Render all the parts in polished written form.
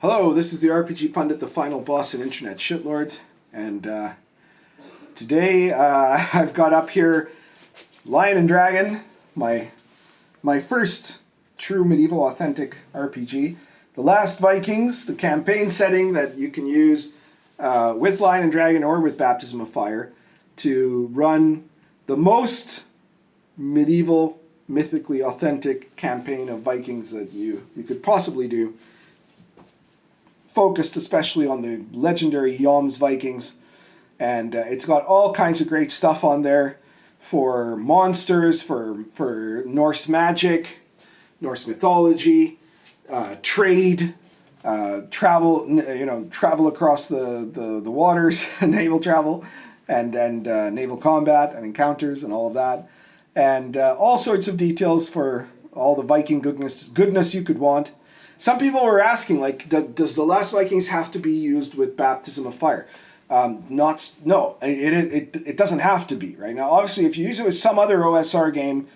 Hello, this is the RPG Pundit, the final boss in Internet Shitlords, and today I've got up here Lion and Dragon, my first true medieval authentic RPG. The Last Vikings, the campaign setting that you can use with Lion and Dragon or with Baptism of Fire to run the most medieval, mythically authentic campaign of Vikings that you could possibly do. Focused especially on the legendary Yom's Vikings, and it's got all kinds of great stuff on there for monsters, for Norse magic, Norse mythology, trade, travel across the waters, naval travel, and naval combat and encounters and all of that, and all sorts of details for all the Viking goodness you could want. Some people were asking, like, does the Last Vikings have to be used with Baptism of Fire? No, it doesn't have to be, right? Now, obviously, if you use it with some other OSR game,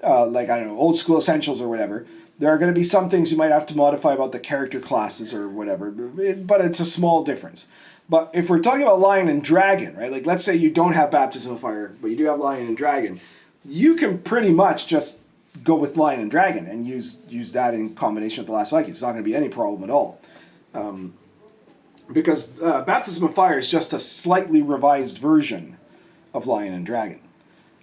like, I don't know, Old School Essentials or whatever, there are going to be some things you might have to modify about the character classes or whatever, but it's a small difference. But if we're talking about Lion and Dragon, right, like, let's say you don't have Baptism of Fire, but you do have Lion and Dragon, you can pretty much just go with Lion and Dragon and use that in combination with the Last Vikings. It's not going to be any problem at all. Because Baptism of Fire is just a slightly revised version of Lion and Dragon.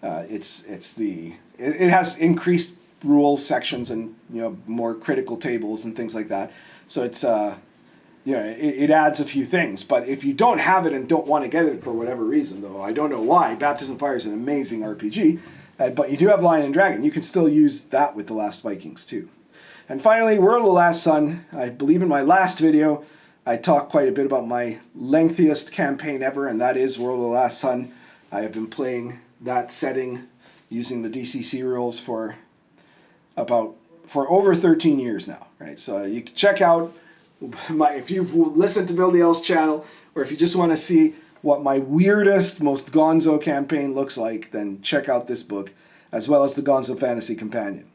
It has increased rules sections and more critical tables and things like that. So it's it adds a few things. But if you don't have it and don't want to get it for whatever reason, though I don't know why, Baptism of Fire is an amazing RPG. But you do have Lion and Dragon. You can still use that with the Last Vikings too. And finally, World of the Last Sun. I believe in my last video, I talked quite a bit about my lengthiest campaign ever, and that is World of the Last Sun. I have been playing that setting using the DCC rules for over 13 years now. Right? So you can check out if you've listened to Bill DL's channel, or if you just want to see what my weirdest, most gonzo campaign looks like, then check out this book, as well as the Gonzo Fantasy Companion.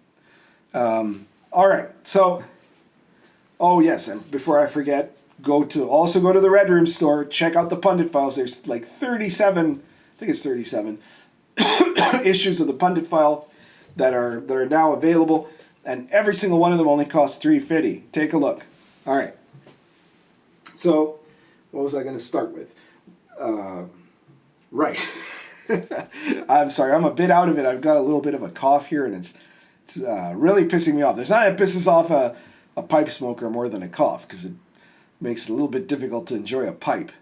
All right, so, oh yes, and before I forget, go to the Red Room store, check out the Pundit Files. There's like 37, I think it's 37, issues of the Pundit File that are now available, and every single one of them only costs $3.50. Take a look. All right, so what was I going to start with? Right. I'm sorry, I'm a bit out of it. I've got a little bit of a cough here, and it's really pissing me off. There's not that pisses off a pipe smoker more than a cough, because it makes it a little bit difficult to enjoy a pipe,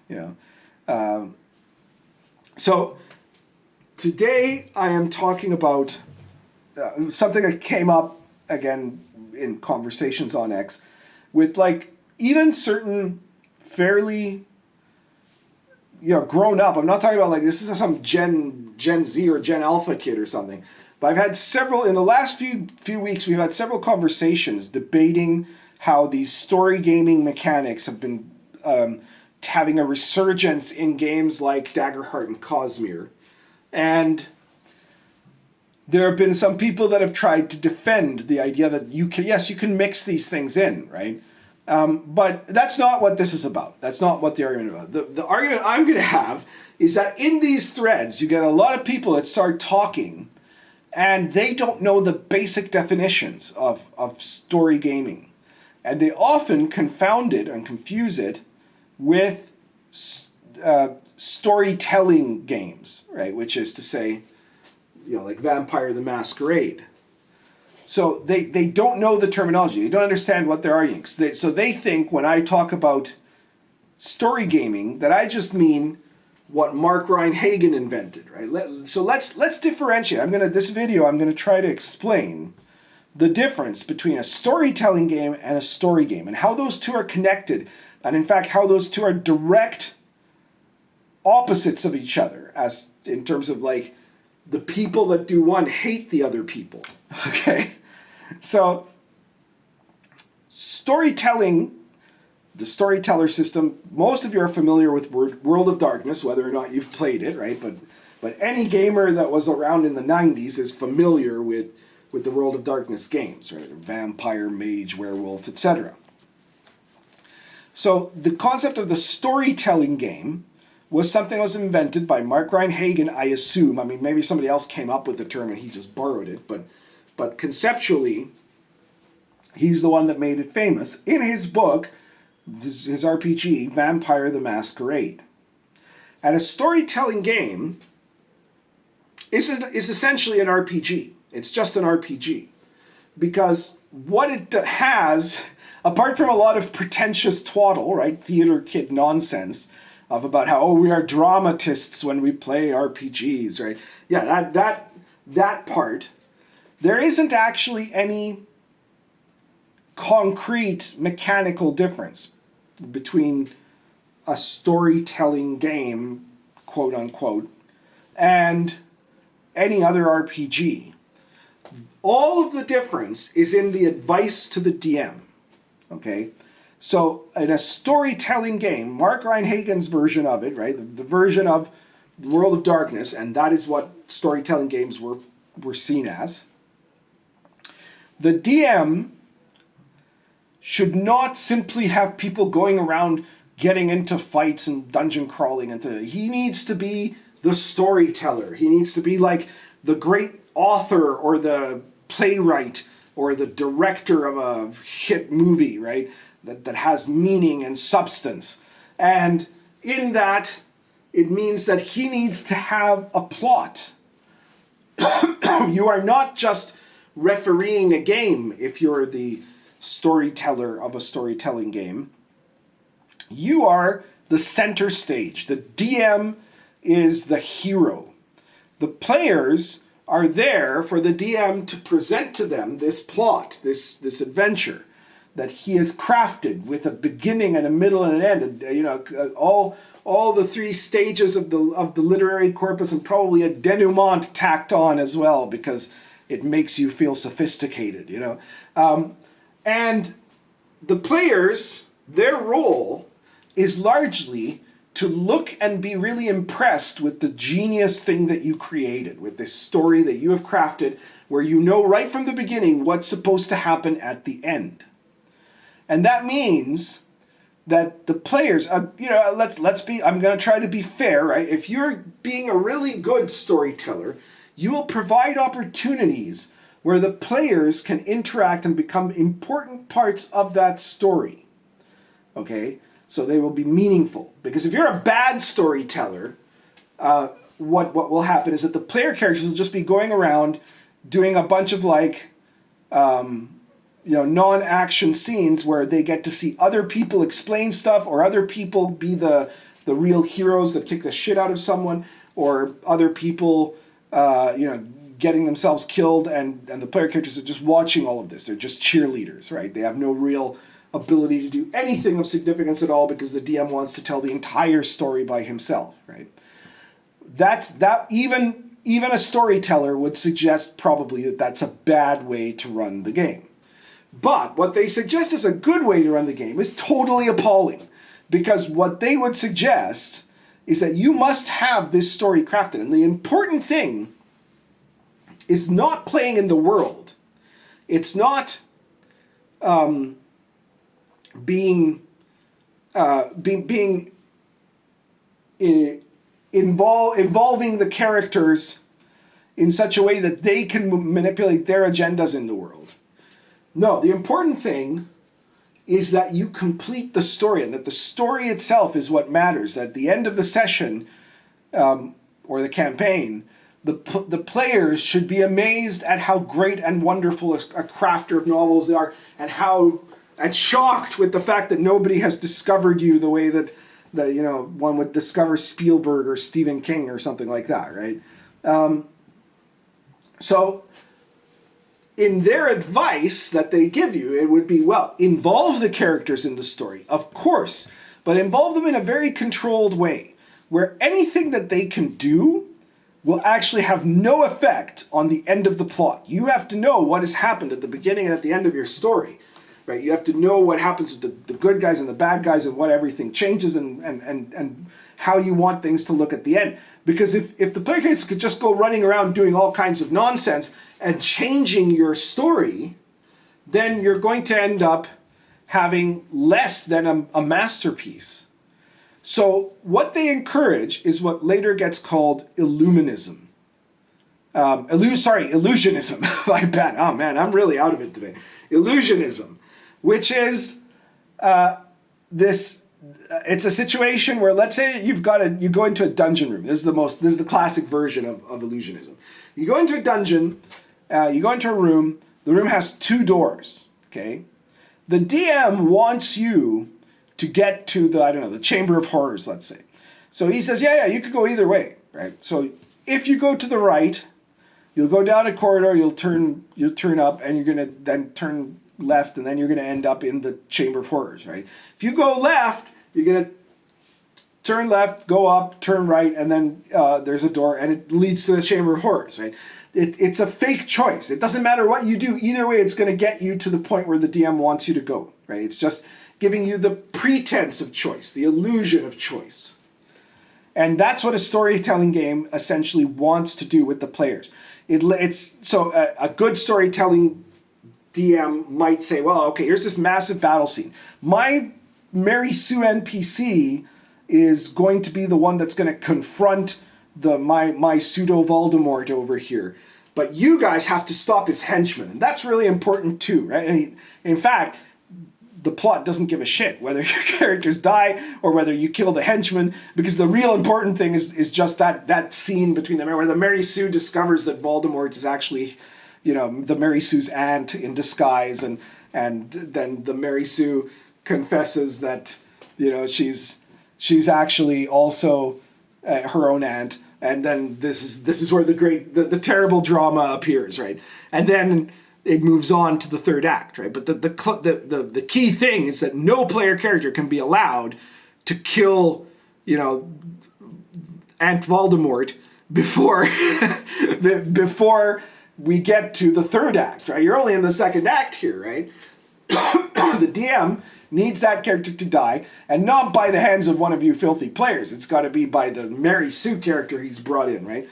So today I am talking about something that came up again in conversations on X with like even certain fairly grown up. I'm not talking about like this is some Gen Z or Gen Alpha kid or something. But I've had several in the last few weeks. We've had several conversations debating how these story gaming mechanics have been having a resurgence in games like Daggerheart and Cosmere, and there have been some people that have tried to defend the idea that you can mix these things in, right? But that's not what this is about. That's not what the argument is about. The argument I'm going to have is that in these threads, you get a lot of people that start talking, and they don't know the basic definitions of story gaming. And they often confound it and confuse it with storytelling games, right? Which is to say, like Vampire the Masquerade. So they don't know the terminology. They don't understand what they're arguing. So they think when I talk about story gaming that I just mean what Mark Reinhagen invented, right? So let's differentiate. This video I'm gonna try to explain the difference between a storytelling game and a story game, and how those two are connected, and in fact how those two are direct opposites of each other, as in terms of like the people that do one hate the other people. Okay? So, storytelling, the storyteller system, most of you are familiar with World of Darkness, whether or not you've played it, right? But any gamer that was around in the 90s is familiar with the World of Darkness games, right? Vampire, mage, werewolf, etc. So the concept of the storytelling game was something that was invented by Mark Rein-Hagen, I assume. I mean, maybe somebody else came up with the term and he just borrowed it, but conceptually, he's the one that made it famous in his book, his RPG, Vampire the Masquerade. And a storytelling game is essentially an RPG. It's just an RPG. Because what it has, apart from a lot of pretentious twaddle, right, theater kid nonsense, of about how, we are dramatists when we play RPGs, right? Yeah, that part, there isn't actually any concrete mechanical difference between a storytelling game, quote unquote, and any other RPG. All of the difference is in the advice to the DM, okay? So in a storytelling game, Mark Rein-Hagen's version of it, right, the version of the World of Darkness, and that is what storytelling games were seen as, the DM should not simply have people going around getting into fights and dungeon crawling. He needs to be the storyteller. He needs to be like the great author or the playwright or the director of a hit movie, right? That has meaning and substance. And in that, it means that he needs to have a plot. You are not just refereeing a game if you're the storyteller of a storytelling game. You are the center stage. The DM is the hero. The players are there for the DM to present to them this plot, this adventure that he has crafted with a beginning and a middle and an end. All the three stages of the literary corpus, and probably a denouement tacked on as well, because it makes you feel sophisticated, and the players, their role is largely to look and be really impressed with the genius thing that you created, with this story that you have crafted, where you know right from the beginning what's supposed to happen at the end. And that means that the players, let's be, I'm going to try to be fair, right? If you're being a really good storyteller, you will provide opportunities where the players can interact and become important parts of that story. Okay? So they will be meaningful. Because if you're a bad storyteller, what will happen is that the player characters will just be going around doing a bunch of non-action scenes where they get to see other people explain stuff, or other people be the real heroes that kick the shit out of someone, or other people getting themselves killed, and the player characters are just watching all of this. They're just cheerleaders, right? They have no real ability to do anything of significance at all, because the DM wants to tell the entire story by himself, right? Even a storyteller would suggest probably that that's a bad way to run the game. But what they suggest is a good way to run the game is totally appalling, because what they would suggest is that you must have this story crafted. And the important thing is not playing in the world. It's not involving the characters in such a way that they can manipulate their agendas in the world. No, the important thing is that you complete the story, and that the story itself is what matters. At the end of the session, or the campaign, the players should be amazed at how great and wonderful a crafter of novels they are, and shocked with the fact that nobody has discovered you the way that one would discover Spielberg or Stephen King or something like that, right? So in their advice that they give you, it would be, well, involve the characters in the story, of course, but involve them in a very controlled way, where anything that they can do will actually have no effect on the end of the plot. You have to know what has happened at the beginning and at the end of your story, right? You have to know what happens with the good guys and the bad guys, and what everything changes, and how you want things to look at the end. Because if the player characters could just go running around doing all kinds of nonsense and changing your story, then you're going to end up having less than a masterpiece. So what they encourage is what later gets called illuminism. Illusionism. My bad. Oh man, I'm really out of it today. Illusionism, which is this. It's a situation where, let's say you go into a dungeon room. This is the classic version of illusionism. You go into a dungeon, you go into a room. The room has 2 doors. Okay, the DM wants you to get to the Chamber of Horrors, let's say. So he says, yeah, you could go either way, right? So if you go to the right, you'll go down a corridor, you'll turn up, and you're gonna then turn left, and then you're gonna end up in the Chamber of Horrors, right? If you go left, you're gonna turn left, go up, turn right, and then there's a door, and it leads to the Chamber of Horrors, right? It's a fake choice. It doesn't matter what you do. Either way, it's gonna get you to the point where the DM wants you to go, right? It's just giving you the pretense of choice, the illusion of choice. And that's what a storytelling game essentially wants to do with the players. A good storytelling DM might say, well, okay, here's this massive battle scene. My Mary Sue NPC is going to be the one that's going to confront my pseudo Voldemort over here. But you guys have to stop his henchmen. And that's really important too, right? And in fact, the plot doesn't give a shit whether your characters die or whether you kill the henchman, because the real important thing is just that scene between them where the Mary Sue discovers that Voldemort is actually, the Mary Sue's aunt in disguise, and then the Mary Sue confesses that, she's actually also her own aunt, and then this is where the terrible drama appears, right? And then it moves on to the third act, right? But the key thing is that no player character can be allowed to kill, Aunt Voldemort before we get to the third act, right? You're only in the second act here, right? The DM needs that character to die, and not by the hands of one of you filthy players. It's got to be by the Mary Sue character he's brought in, right?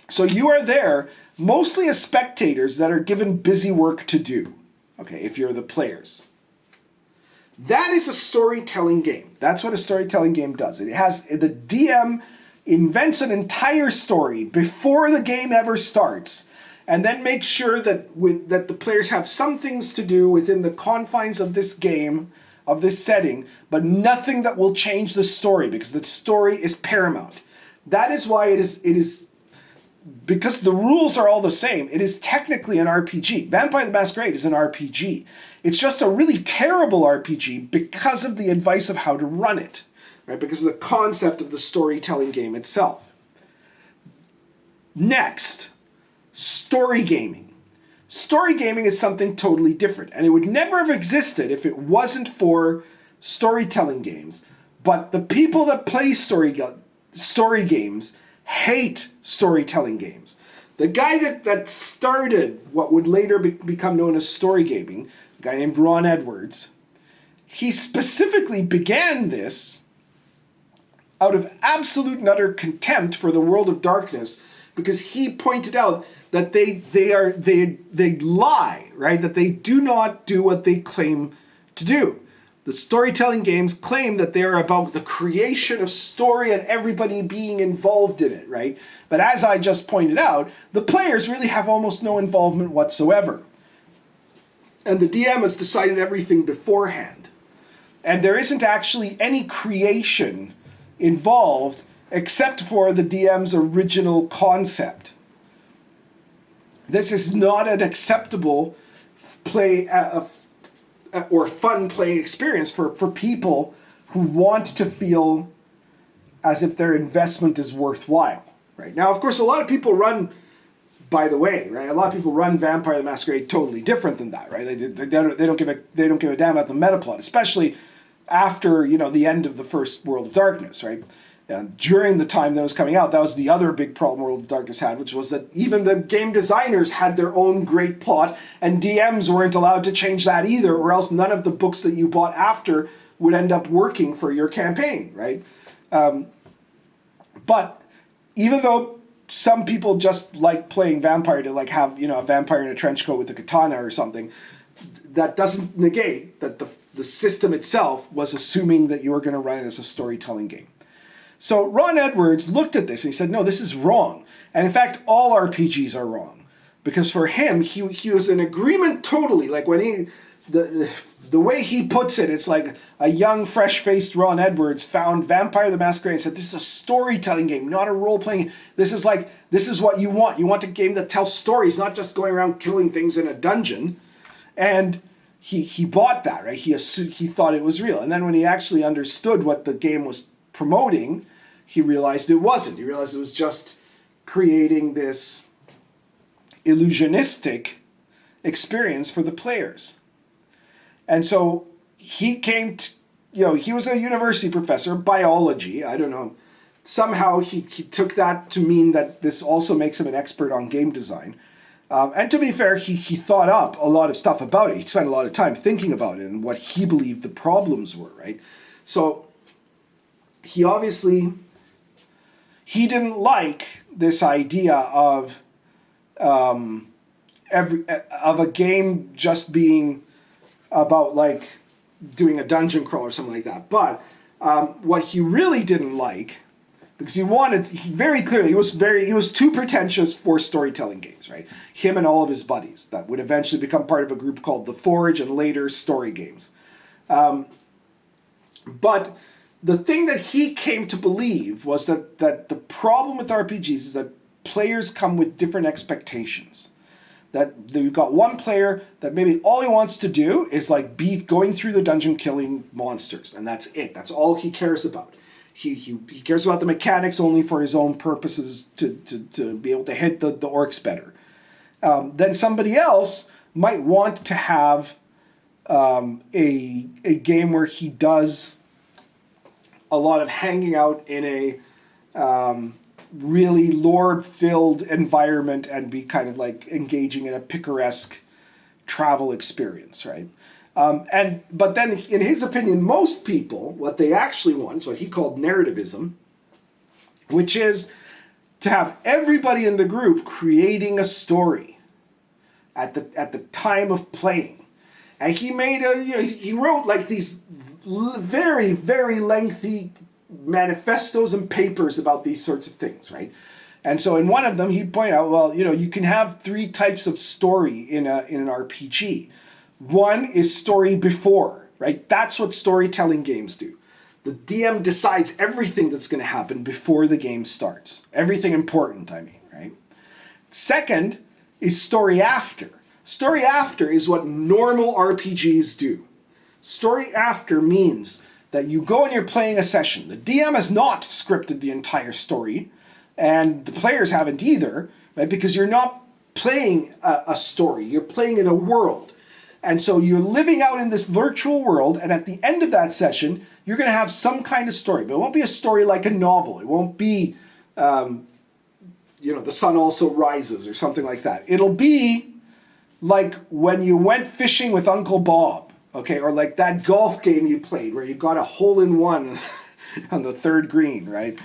So you are there mostly as spectators that are given busy work to do, okay, if you're the players. That is a storytelling game. That's what a storytelling game does. The DM invents an entire story before the game ever starts, and then makes sure that the players have some things to do within the confines of this game, of this setting, but nothing that will change the story, because the story is paramount. That is why it is because the rules are all the same, it is technically an RPG. Vampire the Masquerade is an RPG. It's just a really terrible RPG because of the advice of how to run it, right? Because of the concept of the storytelling game itself. Next, story gaming. Story gaming is something totally different, and it would never have existed if it wasn't for storytelling games. But the people that play story games hate storytelling games. The guy that started what would later become known as story gaming, a guy named Ron Edwards, he specifically began this out of absolute and utter contempt for the world of darkness, because he pointed out that they lie, right? That they do not do what they claim to do. The storytelling games claim that they are about the creation of story and everybody being involved in it, right? But as I just pointed out, the players really have almost no involvement whatsoever. And the DM has decided everything beforehand. And there isn't actually any creation involved except for the DM's original concept. This is not an acceptable play or fun playing experience for people who want to feel as if their investment is worthwhile, right? Now, of course, a lot of people run, by the way, right? A lot of people run Vampire the Masquerade totally different than that, right? They don't give a damn about the meta plot, especially after, the end of the first World of Darkness, right? And during the time that was coming out, that was the other big problem World of Darkness had, which was that even the game designers had their own great plot, and DMs weren't allowed to change that either, or else none of the books that you bought after would end up working for your campaign, right? But even though some people just like playing Vampire to have, a vampire in a trench coat with a katana or something, that doesn't negate that the system itself was assuming that you were going to run it as a storytelling game. So Ron Edwards looked at this and he said, no, this is wrong. And in fact, all RPGs are wrong. Because for him, he was in agreement totally. Like when the way he puts it, it's like a young, fresh-faced Ron Edwards found Vampire the Masquerade and said, this is a storytelling game, not a role-playing. This is what you want. You want a game that tells stories, not just going around killing things in a dungeon. And he bought that, right? He thought it was real. And then when he actually understood what the game was promoting, he realized it wasn't. He realized it was just creating this illusionistic experience for the players. And so he came to, he was a university professor of biology. I don't know. Somehow he took that to mean that this also makes him an expert on game design. And to be fair, he thought up a lot of stuff about it. He spent a lot of time thinking about it and what he believed the problems were, right? So he didn't like this idea of a game just being about like doing a dungeon crawl or something like that. But what he really didn't like, because he was too pretentious for storytelling games, right? Him and all of his buddies that would eventually become part of a group called the Forge and later Storygames. But the thing that he came to believe was that the problem with RPGs is that players come with different expectations. That you've got one player that maybe all he wants to do is like be going through the dungeon killing monsters, and that's it. That's all he cares about. He cares about the mechanics only for his own purposes to be able to hit the orcs better. Then somebody else might want to have a game where he does a lot of hanging out in a really lore-filled environment and be kind of like engaging in a picaresque travel experience, right? But then, in his opinion, most people, what they actually want is what he called narrativism, which is to have everybody in the group creating a story at the time of playing. And he made he wrote like these very, very lengthy manifestos and papers about these sorts of things, right? And so in one of them, he'd point out, well, you can have three types of story in an RPG. One is story before, right? That's what storytelling games do. The DM decides everything that's going to happen before the game starts. Everything important, I mean, right? Second is story after. Story after is what normal RPGs do. Story after means that you go and you're playing a session. The DM has not scripted the entire story, and the players haven't either, right? Because you're not playing a story, you're playing in a world. And so you're living out in this virtual world, and at the end of that session, you're going to have some kind of story. But it won't be a story like a novel. It won't be, The Sun Also Rises or something like that. It'll be like when you went fishing with Uncle Bob. Okay, or like that golf game you played where you got a hole-in-one on the third green, right?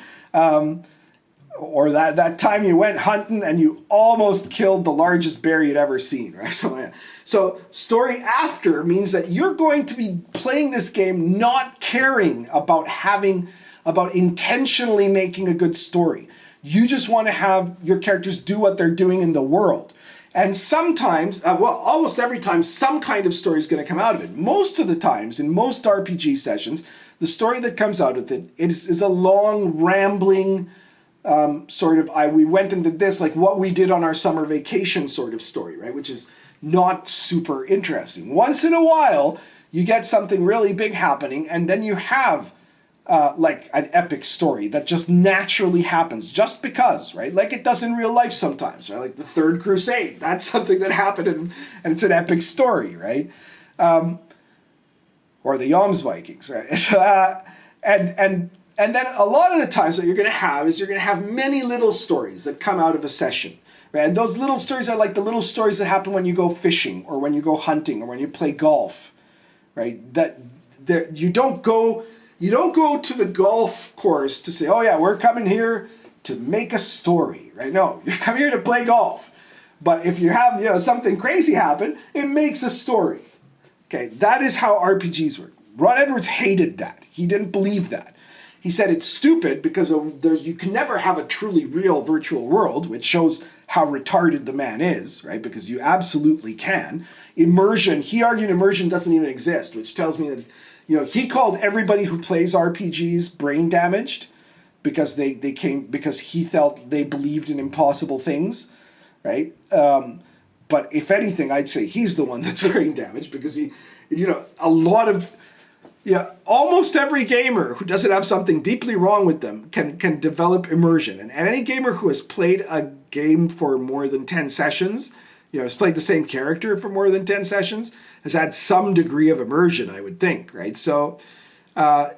Or that time you went hunting and you almost killed the largest bear you'd ever seen, right? So story after means that you're going to be playing this game not caring about intentionally making a good story. You just want to have your characters do what they're doing in the world. And sometimes, almost every time, some kind of story is going to come out of it. Most of the times, in most RPG sessions, the story that comes out of it is a long, rambling, we went and did this, like what we did on our summer vacation sort of story, right? Which is not super interesting. Once in a while, you get something really big happening, and then you have like an epic story that just naturally happens just because, right? Like it does in real life sometimes, right? Like the Third Crusade, that's something that happened and it's an epic story, right? Or the Last Vikings, right? And then a lot of the times what you're going to have is you're going to have many little stories that come out of a session, right? And those little stories are like the little stories that happen when you go fishing or when you go hunting or when you play golf, right? You don't go to the golf course to say, oh yeah, we're coming here to make a story, right? No, you're coming here to play golf. But if you have something crazy happen, it makes a story. Okay, that is how RPGs work. Ron Edwards hated that. He didn't believe that. He said it's stupid because you can never have a truly real virtual world, which shows how retarded the man is, right? Because you absolutely can. Immersion, he argued immersion doesn't even exist, which tells me that, he called everybody who plays RPGs brain damaged because because he felt they believed in impossible things, right? But if anything, I'd say he's the one that's brain damaged because almost every gamer who doesn't have something deeply wrong with them can develop immersion. And any gamer who has played a game for more than 10 sessions, has played the same character for more than 10 sessions, has had some degree of immersion, I would think, right? So,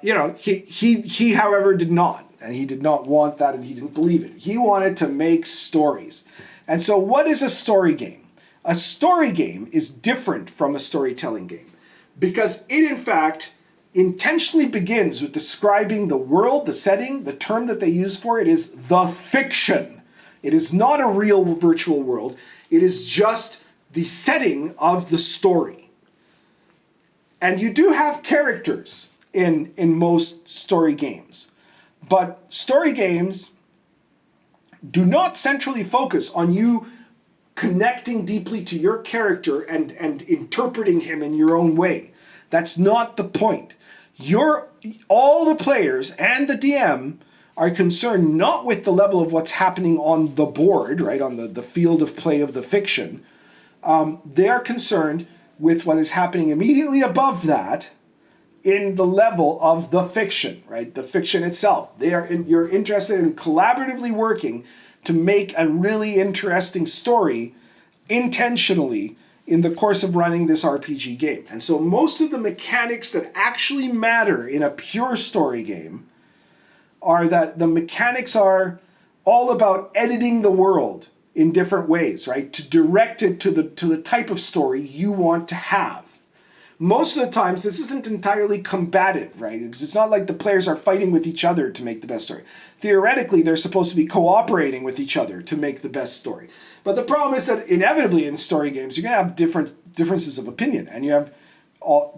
he, however, did not. And he did not want that, and he didn't believe it. He wanted to make stories. And so what is a story game? A story game is different from a storytelling game because it, in fact, intentionally begins with describing the world, the setting. The term that they use for it is the fiction. It is not a real virtual world. It is just the setting of the story. And you do have characters in most story games. But story games do not centrally focus on you connecting deeply to your character and interpreting him in your own way. That's not the point. All the players and the DM are concerned not with the level of what's happening on the board, right, on the field of play of the fiction. They are concerned with what is happening immediately above that in the level of the fiction, right, the fiction itself. You're interested in collaboratively working to make a really interesting story intentionally in the course of running this RPG game. And so most of the mechanics that actually matter in a pure story game are that the mechanics are all about editing the world in different ways, right? To direct it to the type of story you want to have. Most of the times, this isn't entirely combative, right? It's not like the players are fighting with each other to make the best story. Theoretically, they're supposed to be cooperating with each other to make the best story. But the problem is that inevitably in story games, you're going to have differences of opinion, and you have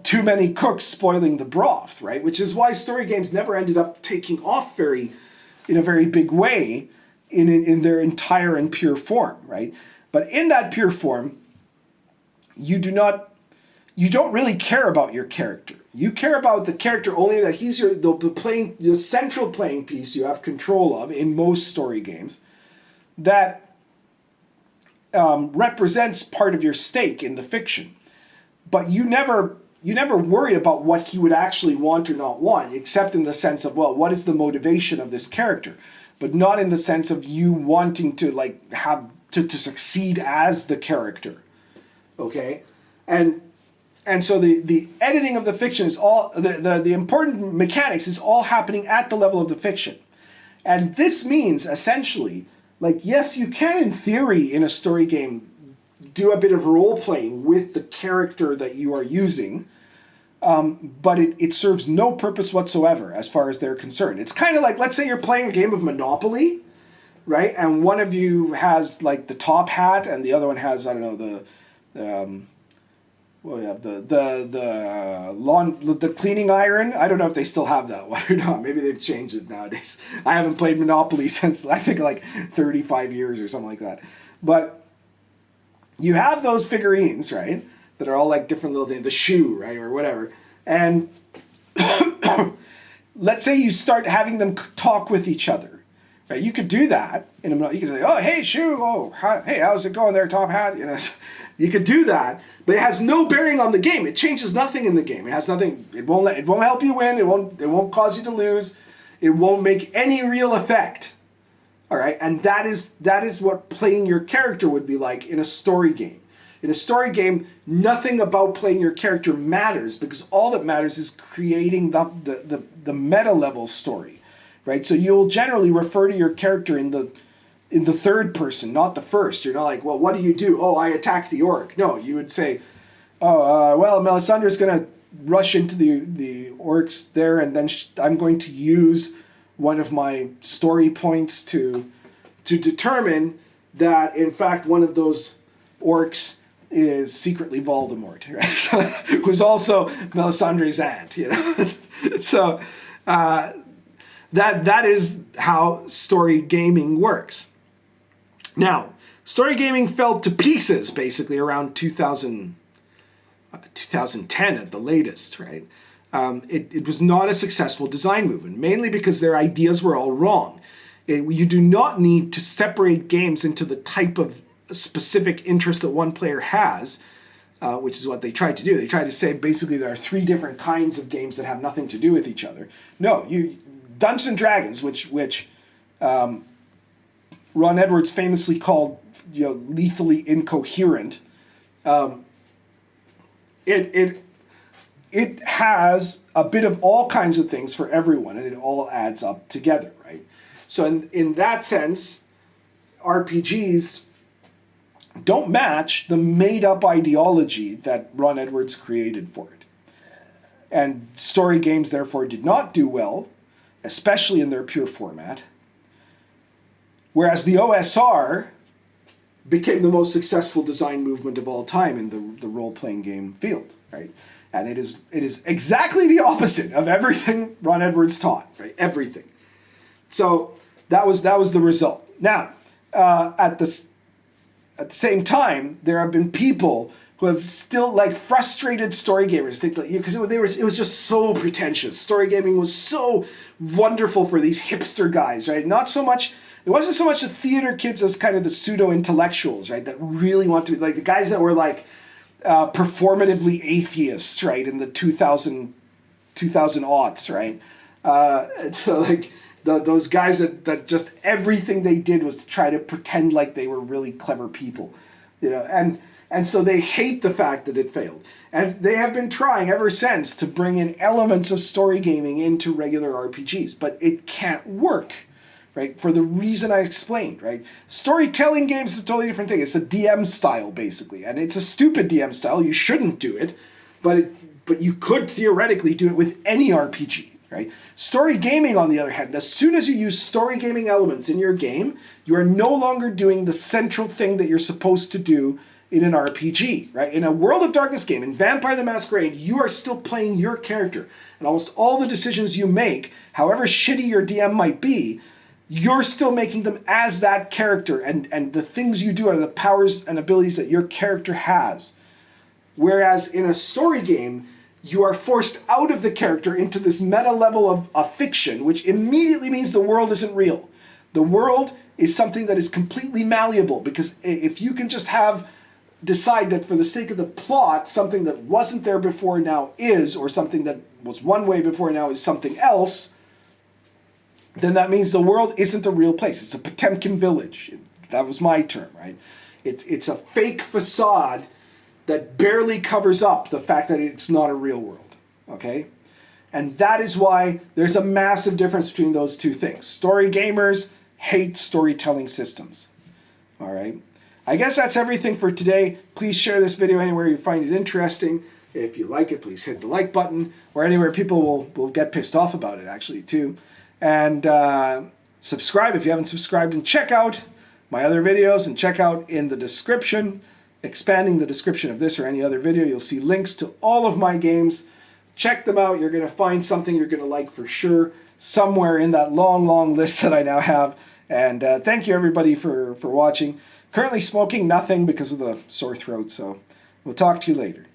too many cooks spoiling the broth, right? Which is why story games never ended up taking off in a very big way in their entire and pure form, right? But in that pure form, you don't really care about your character. You care about the character only that he's the central playing piece you have control of in most story games that represents part of your stake in the fiction. But you never worry about what he would actually want or not want, except in the sense of, well, what is the motivation of this character? But not in the sense of you wanting to have to succeed as the character. Okay? And so the editing of the fiction is all, the important mechanics is all happening at the level of the fiction. And this means essentially, yes, you can in theory in a story game do a bit of role playing with the character that you are using, but it serves no purpose whatsoever as far as they're concerned. It's kind of like, let's say you're playing a game of Monopoly, right? And one of you has the top hat and the other one has, I don't know, the cleaning iron. I don't know if they still have that one or not. Maybe they've changed it nowadays. I haven't played Monopoly since I think 35 years or something like that. But you have those figurines, right? That are all different little things, the shoe, right, or whatever. And let's say you start having them talk with each other. Right? You could do that. You can say, "Oh, hey, shoe. Oh, hey, how's it going there, top hat?" You could do that, but it has no bearing on the game. It changes nothing in the game. It has nothing. It won't help you win. It won't cause you to lose. It won't make any real effect. All right, and that is what playing your character would be like in a story game. In a story game, nothing about playing your character matters because all that matters is creating the meta level story, right? So you'll generally refer to your character in the third person, not the first. You're not like, well, what do you do? Oh, I attack the orc. No, you would say, well, Melisandre's going to rush into the orcs there, and then I'm going to use one of my story points to determine that, in fact, one of those orcs is secretly Voldemort, right? So, who's also Melisandre's aunt, you know. So that is how story gaming works. Now, story gaming fell to pieces basically around 2010 at the latest, right? It was not a successful design movement, mainly because their ideas were all wrong. You do not need to separate games into the type of specific interest that one player has, which is what they tried to do. They tried to say basically there are 3 different kinds of games that have nothing to do with each other. No, Dungeons and Dragons, which Ron Edwards famously called, you know, lethally incoherent. It has a bit of all kinds of things for everyone, and it all adds up together, right? So in that sense, RPGs don't match the made-up ideology that Ron Edwards created for it. And story games, therefore, did not do well, especially in their pure format. Whereas the OSR became the most successful design movement of all time in the role-playing game field, right? And it is exactly the opposite of everything Ron Edwards taught, right? Everything. So that was the result. Now, at the same time, there have been people who have still, like, frustrated story gamers, because it was just so pretentious. Story gaming was so wonderful for these hipster guys, right? Not so much. It wasn't so much the theater kids as kind of the pseudo-intellectuals, right? That really want to be, like, the guys that were, like, performatively atheists, right? In the 2000 aughts, right? So, like, those guys that just everything they did was to try to pretend like they were really clever people, you know, and so they hate the fact that it failed. And they have been trying ever since to bring in elements of story gaming into regular RPGs, but it can't work, right? For the reason I explained, right? Storytelling games is a totally different thing. It's a DM style, basically, and it's a stupid DM style. You shouldn't do it, but you could theoretically do it with any RPG. Right? Story gaming, on the other hand, as soon as you use story gaming elements in your game, you are no longer doing the central thing that you're supposed to do in an RPG, right? In a World of Darkness game, in Vampire the Masquerade, you are still playing your character. And almost all the decisions you make, however shitty your DM might be, you're still making them as that character. And the things you do are the powers and abilities that your character has. Whereas in a story game, you are forced out of the character into this meta level of fiction, which immediately means the world isn't real. The world is something that is completely malleable, because if you can just decide that for the sake of the plot, something that wasn't there before now is, or something that was one way before now is something else, then that means the world isn't a real place. It's a Potemkin village. That was my term, right? It's a fake facade that barely covers up the fact that it's not a real world, okay? And that is why there's a massive difference between those two things. Story gamers hate storytelling systems, all right? I guess that's everything for today. Please share this video anywhere you find it interesting. If you like it, please hit the like button, or anywhere people will get pissed off about it, actually, too. And subscribe if you haven't subscribed, and check out my other videos, and check out in the description, expanding the description of this or any other video, you'll see links to all of my games. Check them out. You're going to find something you're going to like for sure, somewhere in that long, long list that I now have. And thank you, everybody, for watching. Currently smoking nothing because of the sore throat, so we'll talk to you later.